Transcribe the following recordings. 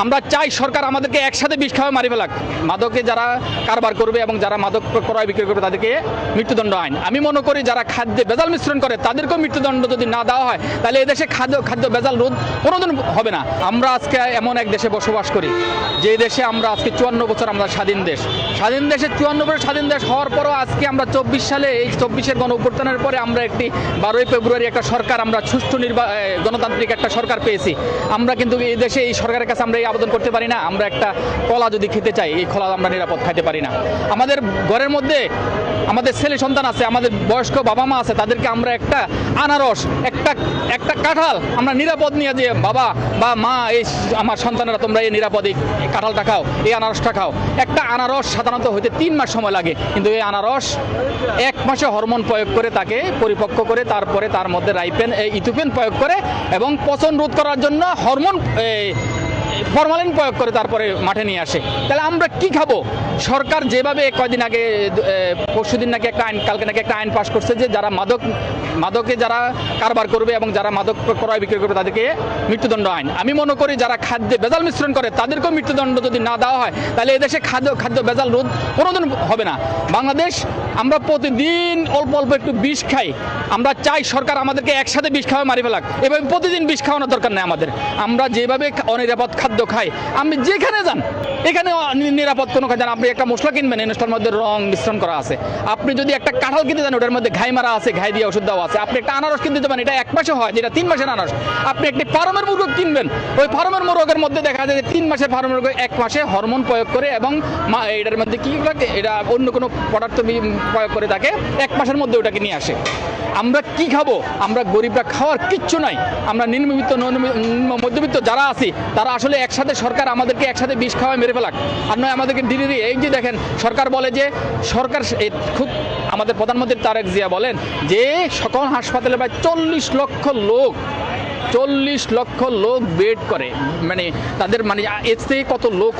আমরা চাই সরকার আমাদেরকে একসাথে বিষ খাওয়া মারি ফেলাক। মাদকে যারা কারবার করবে এবং যারা মাদক ক্রয় বিক্রয় করবে তাদেরকে মৃত্যুদণ্ড আইন। আমি মনে করি যারা খাদ্যে ভেজাল মিশ্রণ করে তাদেরকেও মৃত্যুদণ্ড যদি না দেওয়া হয় তাহলে এদেশে খাদ্য ভেজাল রোধ কোনোদিন হবে না। আমরা আজকে এমন এক দেশে বসবাস করি যে দেশে আমরা আজকে 54 বছর আমরা স্বাধীন দেশে 54 বছর স্বাধীন দেশ হওয়ার পরও আজকে আমরা 24 সালে এই 24-এর গণ অভ্যুত্থানের পরে আমরা একটি 12ই ফেব্রুয়ারি একটা সরকার আমরা সুষ্ঠু গণতান্ত্রিক একটা সরকার পেয়েছি। আমরা কিন্তু এই দেশে এই সরকারের কাছে আমরা এই আবেদন করতে পারি না। আমরা একটা কলা যদি খেতে চাই এই কলা আমরা নিরাপদ খাইতে পারি না। আমাদের ঘরের মধ্যে আমাদের ছেলে সন্তান আছে, আমাদের বয়স্ক বাবা মা আছে, তাদেরকে আমরা একটা আনারস একটা কাঁঠাল আমরা নিরাপদ নিয়ে যে বাবা বা মা এই আমার সন্তানেরা তোমরা এই নিরাপদ এই কাঁঠালটা খাও, এই আনারসটা খাও। একটা আনারস সাধারণত হইতে 3 মাস সময় লাগে, কিন্তু এই আনারস 1 মাসে হরমোন প্রয়োগ করে তাকে পরিপক্ক করে তারপরে তার মধ্যে ইথোপেন প্রয়োগ করে এবং পচন রোধ করার জন্য হরমোন ফরমালিন প্রয়োগ করে তারপরে মাঠে নিয়ে আসে। তাহলে আমরা কি খাবো? সরকার যেভাবে কয়দিন আগে পরশুদিন নাকি একটা আইন, কালকে নাকি একটা আইন পাশ করছে যে যারা মাদকে যারা কারবার করবে এবং যারা মাদক ক্রয় বিক্রয় করবে তাদেরকে মৃত্যুদণ্ড আইন। আমি মনে করি যারা খাদ্যে ভেজাল মিশ্রণ করে তাদেরকেও মৃত্যুদণ্ড যদি না দেওয়া হয় তাহলে এদেশে খাদ্য ভেজাল রোধ কোনোদিন হবে না। বাংলাদেশ আমরা প্রতিদিন অল্প অল্প একটু বিষ খাই। আমরা চাই সরকার আমাদেরকে একসাথে বিষ খাওয়া মারি ফেলাক। এভাবে প্রতিদিন বিষ খাওয়ানোর দরকার নেই আমাদের। আমরা যেভাবে অনিরাপদ খাদ্য খাই, আপনি যেখানে যান এখানে নিরাপদ কোনো খাদ্য। আপনি একটা মশলা কিনবেন, এই মশলার মধ্যে রং মিশ্রণ করা আছে। আপনি যদি একটা কাঁঠাল কিনতে যান ওটার মধ্যে ঘাই মারা আছে, ঘাই দিয়ে ওষুধ দেওয়া আছে। আপনি একটা আনারস কিনতে যাবেন, এটা 1 মাসে হয়, যেটা 3 মাসের আনারস। আপনি একটি ফার্মের মুরগ কিনবেন, ওই ফার্মের মুরগের মধ্যে দেখা যায় যে 3 মাসের ফার্মের মুরগ 1 মাসে হরমোন প্রয়োগ করে এবং এটার মধ্যে কি এটা অন্য কোনো পদার্থ প্রয়োগ করে তাকে 1 মাসের মধ্যে ওটাকে নিয়ে আসে। আমরা কি খাবো? আমরা গরিবরা খাওয়ার কিচ্ছু নাই। আমরা নিম্ন মধ্যবিত্ত যারা আছি তারা আসলে একসাথে সরকার আমাদেরকে একসাথে বিষ খাওয়ায় মেরে ফেলাক। আর নয় আমাদেরকে ধীরে ধীরে এই যে দেখেন সরকার বলে যে সরকার খুব আমাদের প্রধানমন্ত্রী তারেক জিয়া বলেন যে সকল হাসপাতালে প্রায় 40 লক্ষ লোক বেড করে, মানে তাদের মানে এর থেকে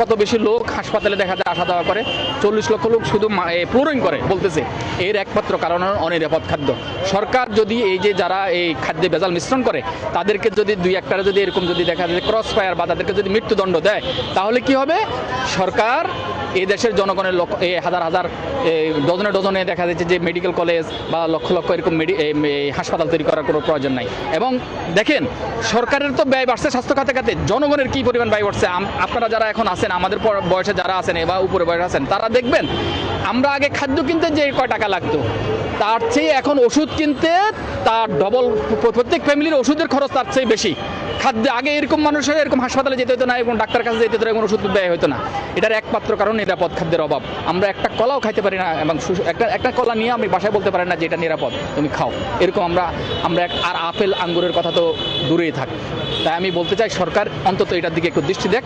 কত বেশি লোক হাসপাতালে দেখা যায় আসা যাওয়া করে। 40 লক্ষ লোক শুধু ফ্লোরিং করে বলতেছে। এর একমাত্র কারণ অনিরাপদ খাদ্য। সরকার যদি এই যে যারা এই খাদ্যে ভেজাল মিশ্রণ করে তাদেরকে যদি 2-1টা যদি এরকম যদি দেখা যায় ক্রস ফায়ার বা তাদেরকে যদি মৃত্যুদণ্ড দেয় তাহলে কি হবে? সরকার এই দেশের জনগণের হাজার ডজনে দেখা যাচ্ছে যে মেডিকেল কলেজ বা লক্ষ এরকম হাসপাতাল তৈরি করার কোনো প্রয়োজন নাই। এবং দেখেন সরকারের তো ব্যয় বাড়ছে স্বাস্থ্য খাতে, জনগণের কি পরিমাণ ব্যয় বাড়ছে। আপনারা যারা এখন আছেন, আমাদের বয়সে যারা আছেন বা উপরে বয়সে আছেন, তারা দেখবেন আমরা আগে খাদ্য কিনতে যে কয় টাকা লাগতো তার চেয়ে এখন ওষুধ কিনতে তার ডবল, প্রত্যেক ফ্যামিলির ওষুধের খরচ তার চেয়ে বেশি। খাদ্য আগে এরকম মানুষের এরকম হাসপাতালে যেতে হতো না এবং ডাক্তার কাছে যেতে হতো না, এবং ওষুধ ব্যয় হতো না। এটার একমাত্র কারণ নিরাপদ খাদ্যের অভাব। আমরা একটা কলাও খাইতে পারি না এবং একটা কলা নিয়ে আমি বাসায় বলতে পারি না যে এটা নিরাপদ, তুমি খাও। এরকম আমরা আর আপেল আঙ্গুরের কথা তো দূরেই থাক। তাই আমি বলতে চাই সরকার অন্তত এটার দিকে একটু দৃষ্টি দেখ।